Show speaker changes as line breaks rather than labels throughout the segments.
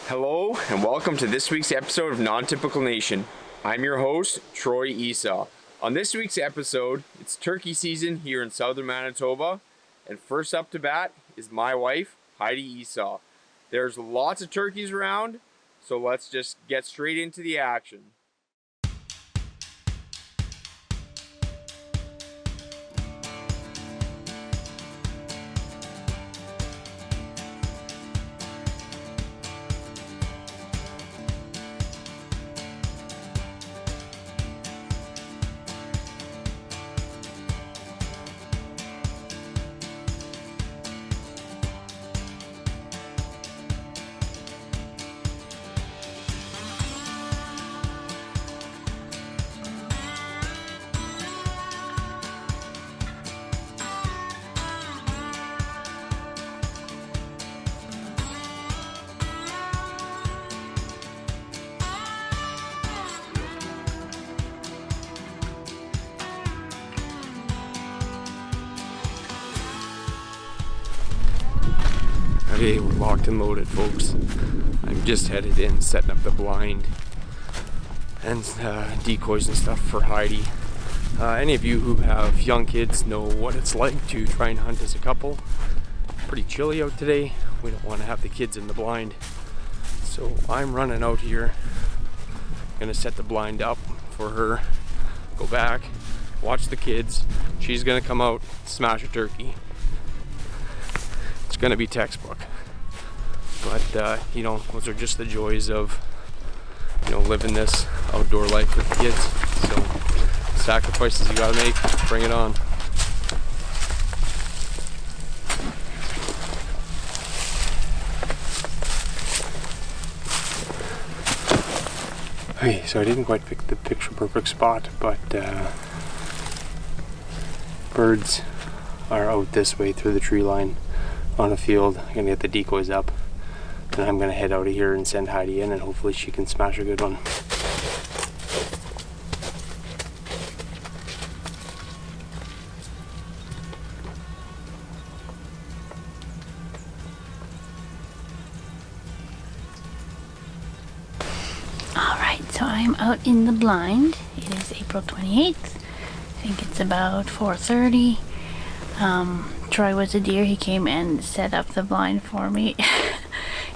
Hello and welcome to this week's episode of Non-Typical Nation. I'm your host, Troy Esau. On this week's episode, it's turkey season here in southern Manitoba, and first up to bat is my wife, Heidi Esau. There's lots of turkeys around, so let's just get straight into the action. Okay, we're locked and loaded, folks. I'm just headed in, setting up the blind and decoys and stuff for Heidi. Any of you who have young kids know what it's like to try and hunt as a couple. Pretty chilly out today. We don't want to have the kids in the blind. So I'm running out here. Gonna set the blind up for her. Go back, watch the kids. She's gonna come out, smash a turkey. It's gonna be textbook, but those are just the joys of living this outdoor life with the kids. So sacrifices you gotta make, bring it on. Okay, so I didn't quite pick the picture perfect spot, but birds are out this way through the tree line on a field. I'm gonna get the decoys up, and I'm gonna head out of here and send Heidi in, and hopefully she can smash a good one.
Alright, so I'm out in the blind. It is April 28th. I think it's about 4:30. Troy was a deer. He came and set up the blind for me.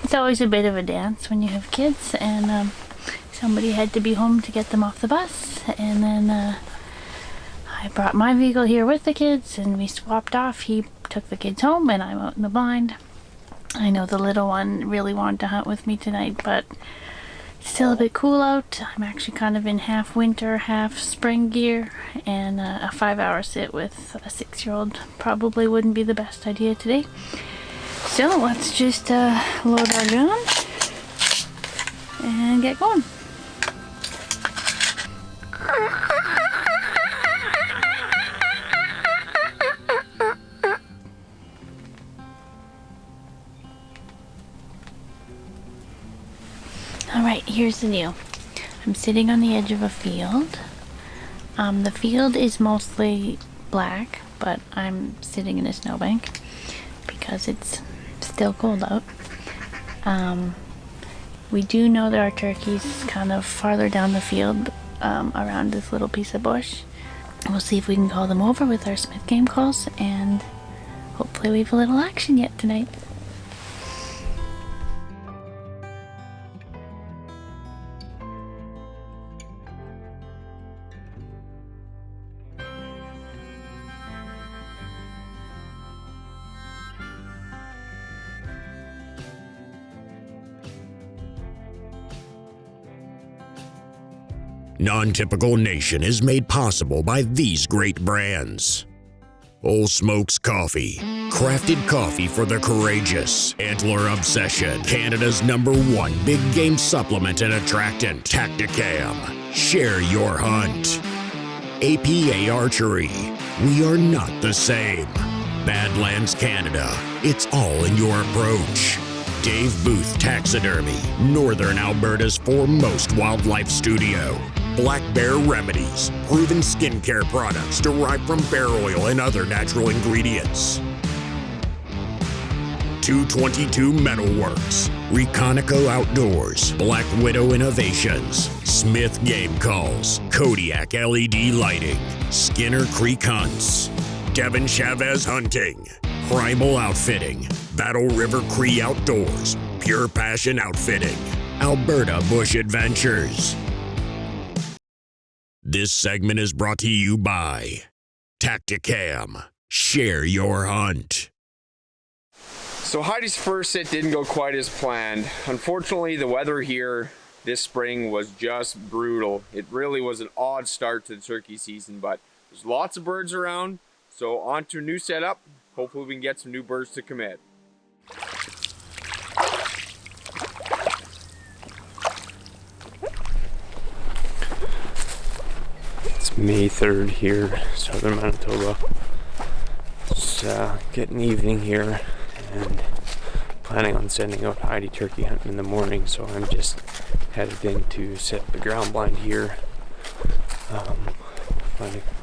It's always a bit of a dance when you have kids, and somebody had to be home to get them off the bus, and then I brought my vehicle here with the kids and we swapped off. He took the kids home and I'm out in the blind. I know the little one really wanted to hunt with me tonight, but it's still a bit cool out. I'm actually kind of in half winter, half spring gear, and a 5-hour sit with a 6-year-old probably wouldn't be the best idea today. So let's just load our gun and get going. Alright, here's the deal. I'm sitting on the edge of a field. The field is mostly black, but I'm sitting in a snowbank because it's still cold out. We do know there are turkeys kind of farther down the field around this little piece of bush. We'll see if we can call them over with our Smith game calls, and hopefully we have a little action yet tonight.
Non-Typical Nation is made possible by these great brands. Old Smokes Coffee, crafted coffee for the courageous. Antler Obsession, Canada's #1 big game supplement and attractant. Tactacam, share your hunt. APA Archery, we are not the same. Badlands Canada, it's all in your approach. Dave Booth Taxidermy, Northern Alberta's foremost wildlife studio. Black Bear Remedies, proven skincare products derived from bear oil and other natural ingredients. 222 Metalworks, Reconoco Outdoors, Black Widow Innovations, Smith Game Calls, Kodiak LED Lighting, Skinner Creek Hunts, Devin Chavez Hunting, Primal Outfitting, Battle River Cree Outdoors, Pure Passion Outfitting, Alberta Bush Adventures. This segment is brought to you by Tactacam. Share your hunt.
So Heidi's first sit didn't go quite as planned. Unfortunately, the weather here this spring was just brutal. It really was an odd start to the turkey season, but there's lots of birds around. So on to a new setup. Hopefully we can get some new birds to commit. It's May 3rd here, southern Manitoba. It's getting evening here and planning on sending out Heidi turkey hunting in the morning, so I'm just headed in to set the ground blind here.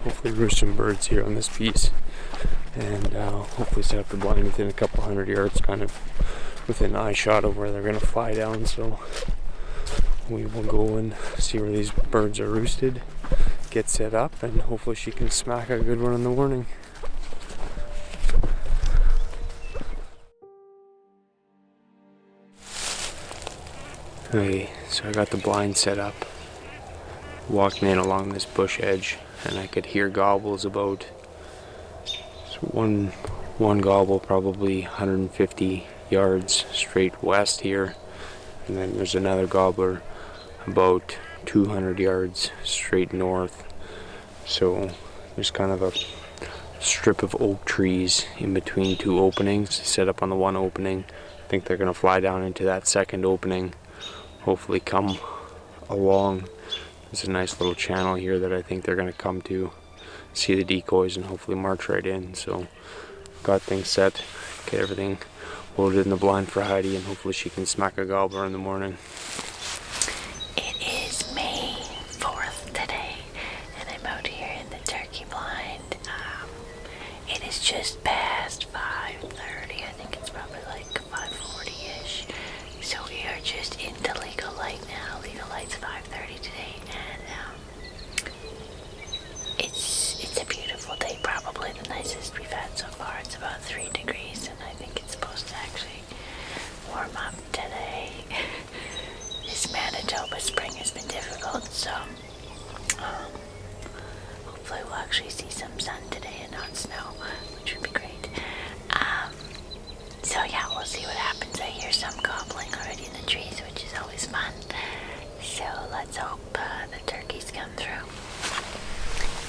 Hopefully roost some birds here on this piece and hopefully set up the blind within a couple hundred yards, kind of within eye shot of where they're going to fly down. So we will go and see where these birds are roosted, get set up, and hopefully she can smack a good one in the morning. Okay, so I got the blind set up, walking in along this bush edge, and I could hear gobbles about one gobble probably 150 yards straight west here, and then there's another gobbler about 200 yards straight north. So there's kind of a strip of oak trees in between two openings set up on the one opening. I think they're going to fly down into that second opening, hopefully come along. There's a nice little channel here that I think they're going to come to, see the decoys, and hopefully march right in. So got things set, get everything loaded in the blind for Heidi, and hopefully she can smack a gobbler in the morning.
It is May 4th today, and I'm out here in the turkey blind. It is just past 5:30. I think it's probably like 5:40-ish. So we are just into legal light now. Legal light's 5:30 today, and it's a beautiful day. Probably the nicest we've had so far. It's about 3 degrees, and I think it's supposed to actually warm up today. This Manitoba spring has been difficult, so hopefully we'll actually see some sun today and not snow, which would be great. So yeah, we'll see what happens. I hear some gobbling already in the trees, which is always fun. So let's hope the turkeys come through.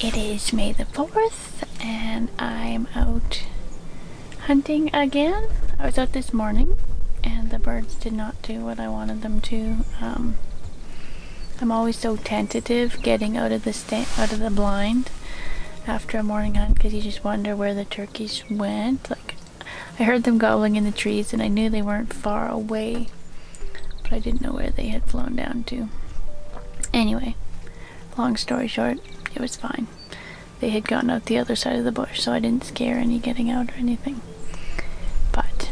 It is May the 4th, and I'm out hunting again. I was out this morning, and the birds did not do what I wanted them to. I'm always so tentative getting out of the blind after a morning hunt, because you just wonder where the turkeys went. Like, I heard them gobbling in the trees, and I knew they weren't far away, but I didn't know where they had flown down to. Anyway, long story short, it was fine. They had gone out the other side of the bush, so I didn't scare any getting out or anything. But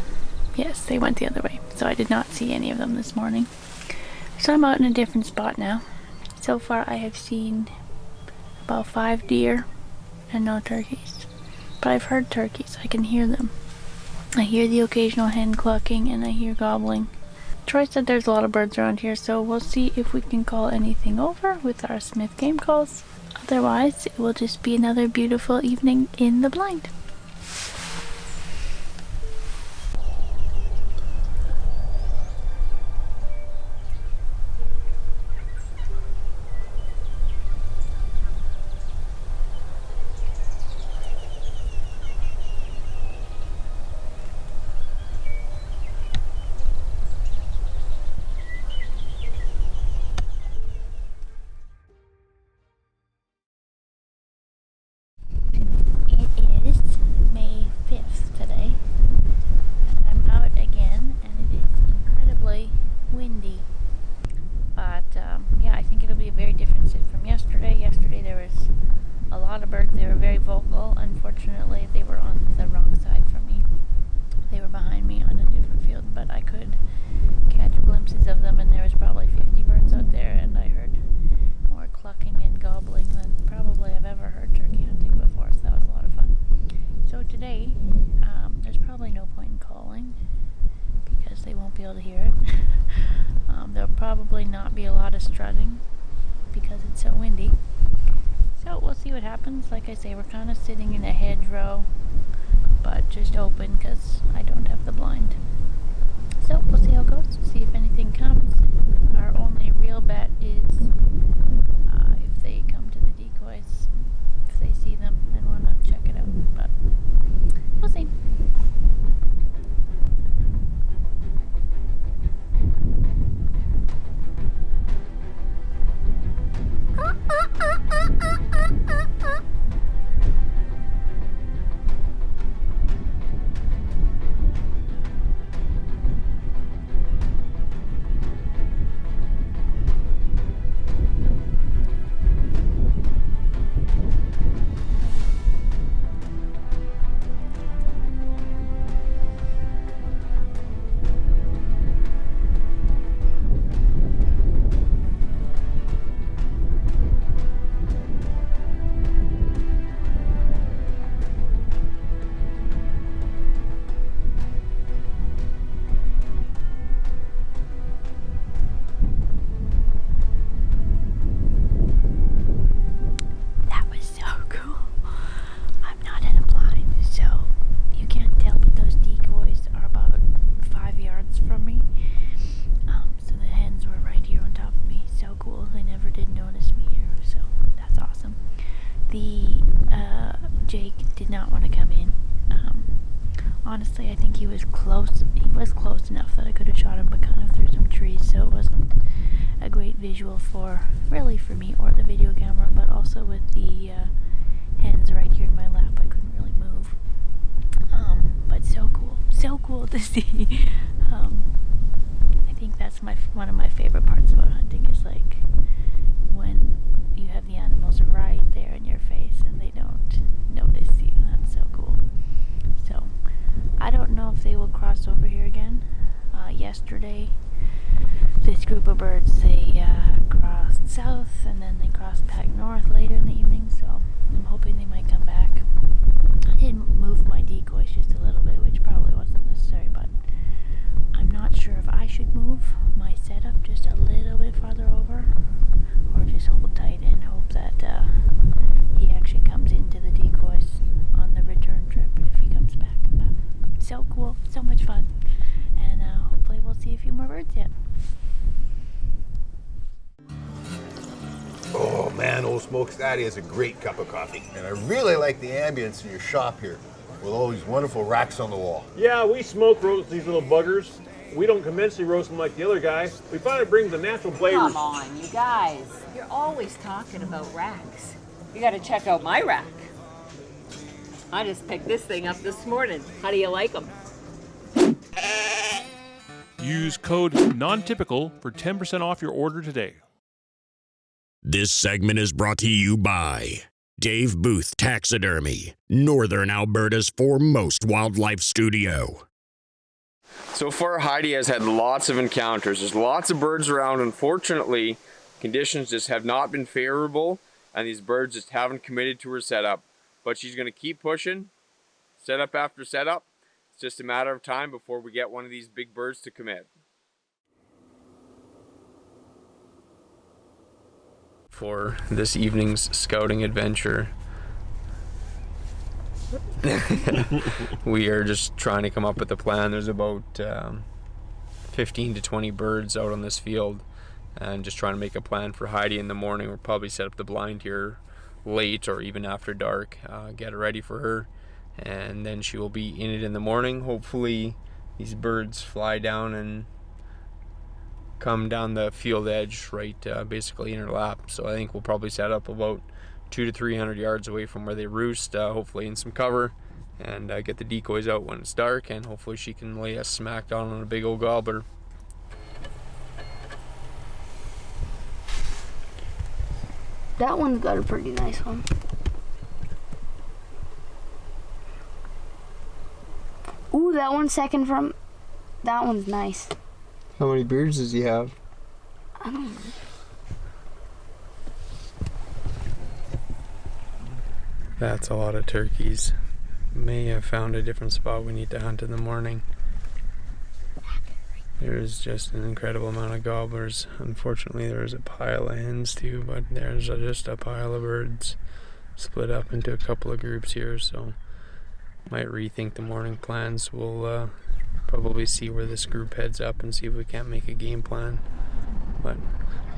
yes, they went the other way, so I did not see any of them this morning. So I'm out in a different spot now. So far I have seen about 5 deer and no turkeys. But I've heard turkeys. I can hear them. I hear the occasional hen clucking, and I hear gobbling. Troy said there's a lot of birds around here, so we'll see if we can call anything over with our Smith game calls. Otherwise, it will just be another beautiful evening in the blind. Unfortunately, they were on the wrong side from me. They were behind me on a different probably 50 birds out there, and I heard more clucking and gobbling than probably I've ever heard turkey hunting before, so that was a lot of fun. So today, there's probably no point in calling because they won't be able to hear it. There'll probably not be a lot of strutting because it's so windy. So we'll see what happens. Like I say, we're kind of sitting in a hedgerow, but just open because I don't have the blind. So we'll see how it goes, see if anything comes. Our only real bet is if they come to the decoys, if they see them and want to check it out, but we'll see. Honestly, I think he was close enough that I could have shot him, but kind of through some trees, so it wasn't a great visual for me or the video camera, but also with the hens right here in my lap, I couldn't really move. But so cool to see. I think that's one of my favorite parts about hunting is like when you have the animals right there in your face and they don't notice you. That's so cool. So I don't know if they will cross over here again. Yesterday, this group of birds, they crossed south and then they crossed back north later in the evening, so I'm hoping they might come back. I did move my decoys just a little bit, which probably wasn't necessary, but I'm not sure if I should move my setup just a little bit farther over or just hold tight and hope that he actually comes into the decoys on the return trip if he comes back. But so cool, so much fun, and hopefully we'll see a few more birds yet.
Oh man, Old Smokes Daddy has a great cup of coffee. And I really like the ambience in your shop here with all these wonderful racks on the wall.
Yeah, we smoke roast these little buggers. We don't conventionally roast them like the other guy. We find it brings the natural flavors.
Come on, you guys. You're always talking about racks. You gotta check out my rack. I just picked this thing up this morning. How do you like them?
Use code NONTYPICAL for 10% off your order today.
This segment is brought to you by Dave Booth Taxidermy, Northern Alberta's foremost wildlife studio.
So far, Heidi has had lots of encounters. There's lots of birds around. Unfortunately, conditions just have not been favorable, and these birds just haven't committed to her setup. But she's going to keep pushing, setup after setup. It's just a matter of time before we get one of these big birds to commit. For this evening's scouting adventure, we are just trying to come up with a plan. There's about 15 to 20 birds out on this field, and just trying to make a plan for Heidi in the morning. We'll probably set up the blind here late or even after dark, get it ready for her, and then she will be in it in the morning. Hopefully these birds fly down and come down the field edge right basically in her lap. So I think we'll probably set up about 200 to 300 yards away from where they roost, hopefully in some cover, and get the decoys out when it's dark, and hopefully she can lay us smack down on a big old gobbler.
That one's got a pretty nice one. Ooh, that one's second from... That one's nice.
How many birds does he have?
I don't know.
That's a lot of turkeys. May have found a different spot we need to hunt in the morning. There's just an incredible amount of gobblers. Unfortunately, there's a pile of hens too, but there's just a pile of birds split up into a couple of groups here, so might rethink the morning plans. We'll probably see where this group heads up and see if we can't make a game plan. But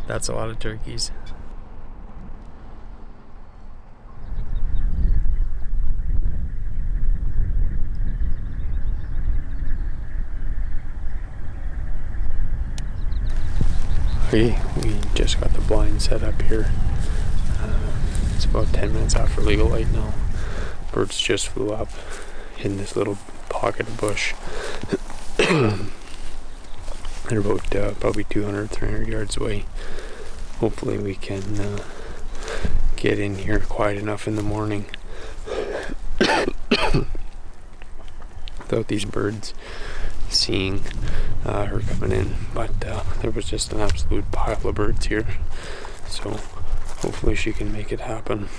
that's a lot of turkeys. We just got the blind set up here. It's about 10 minutes after legal light now. Birds just flew up in this little pocket of bush. They're about probably 200, 300 yards away. Hopefully we can get in here quiet enough in the morning without these birds seeing her coming in, but there was just an absolute pile of birds here, so hopefully she can make it happen.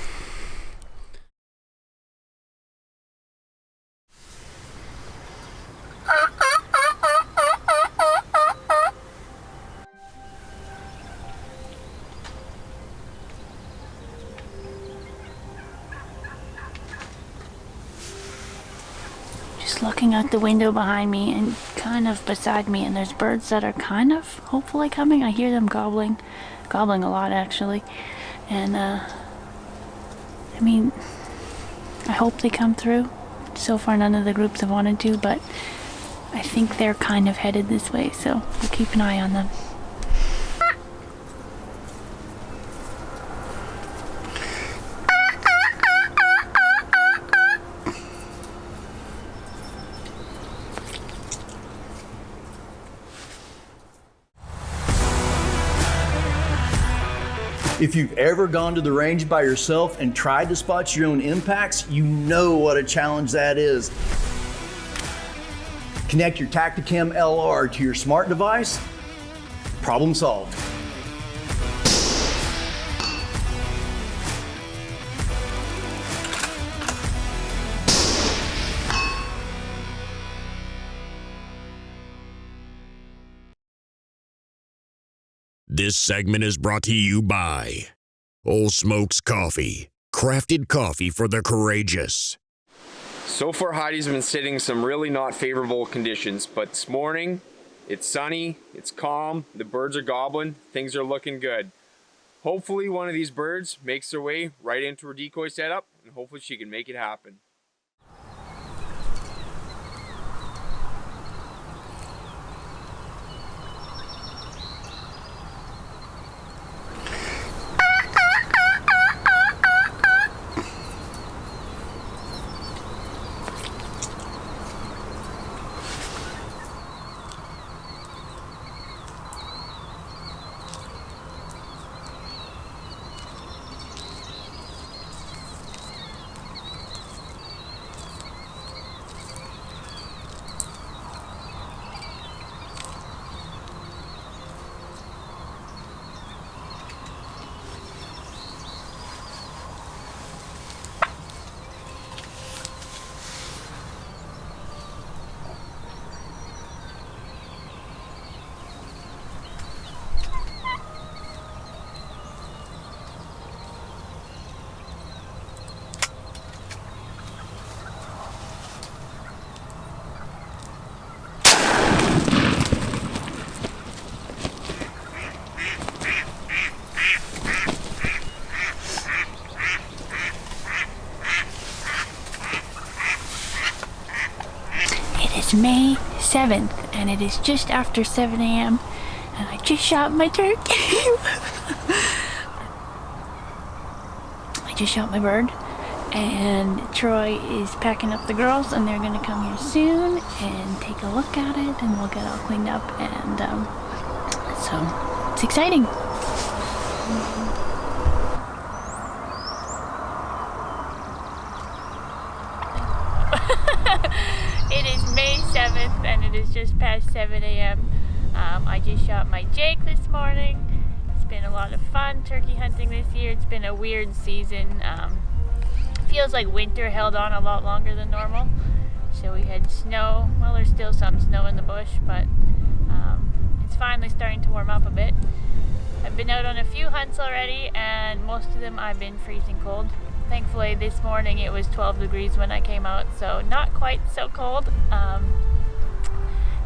Looking out the window behind me and kind of beside me, and there's birds that are kind of hopefully coming. I hear them gobbling a lot actually, and I mean, I hope they come through. So far none of the groups have wanted to, but I think they're kind of headed this way, so we'll keep an eye on them.
If you've ever gone to the range by yourself and tried to spot your own impacts, you know what a challenge that is. Connect your Tactacam LR to your smart device, problem solved.
This segment is brought to you by Old Smokes Coffee, crafted coffee for the courageous.
So far, Heidi's been sitting some really not favorable conditions, but this morning it's sunny, it's calm, the birds are gobbling, things are looking good. Hopefully one of these birds makes their way right into her decoy setup, and hopefully she can make it happen.
It's May 7th, and it is just after 7 a.m. and I just shot my turkey. I just shot my bird, and Troy is packing up the girls, and they're gonna come here soon and take a look at it, and we'll get all cleaned up, and so it's exciting. It is May 7th and it is just past 7 a.m. I just shot my Jake this morning, been a lot of fun turkey hunting this year. It's been a weird season. Feels like winter held on a lot longer than normal. So we had snow. Well, there's still some snow in the bush, but it's finally starting to warm up a bit. I've been out on a few hunts already, and most of them I've been freezing cold. Thankfully this morning it was 12 degrees when I came out, so not quite so cold.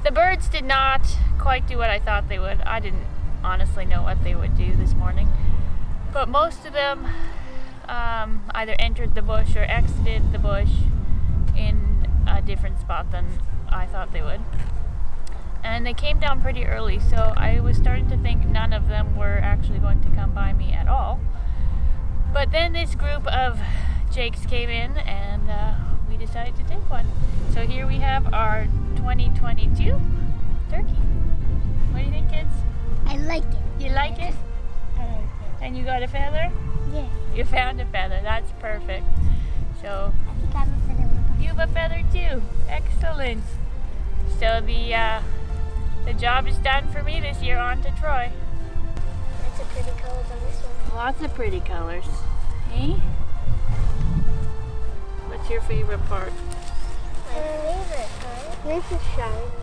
The birds did not quite do what I thought they would. I didn't honestly know what they would do this morning, but most of them either entered the bush or exited the bush in a different spot than I thought they would. And they came down pretty early, so I was starting to think none of them were actually going to come by me at all. But then this group of jakes came in, and we decided to take one. So here we have our 2022 turkey. What do you think, kids?
I like it.
You like it?
I like it.
And you got a feather?
Yeah.
You found a feather. That's perfect. So
I think I have a feather.
you have a feather too. Excellent. So the job is done for me this year. On to Troy.
Lots of pretty colors on this one.
Lots of pretty colors. Hey? What's your favorite part?
My favorite part? This is shiny.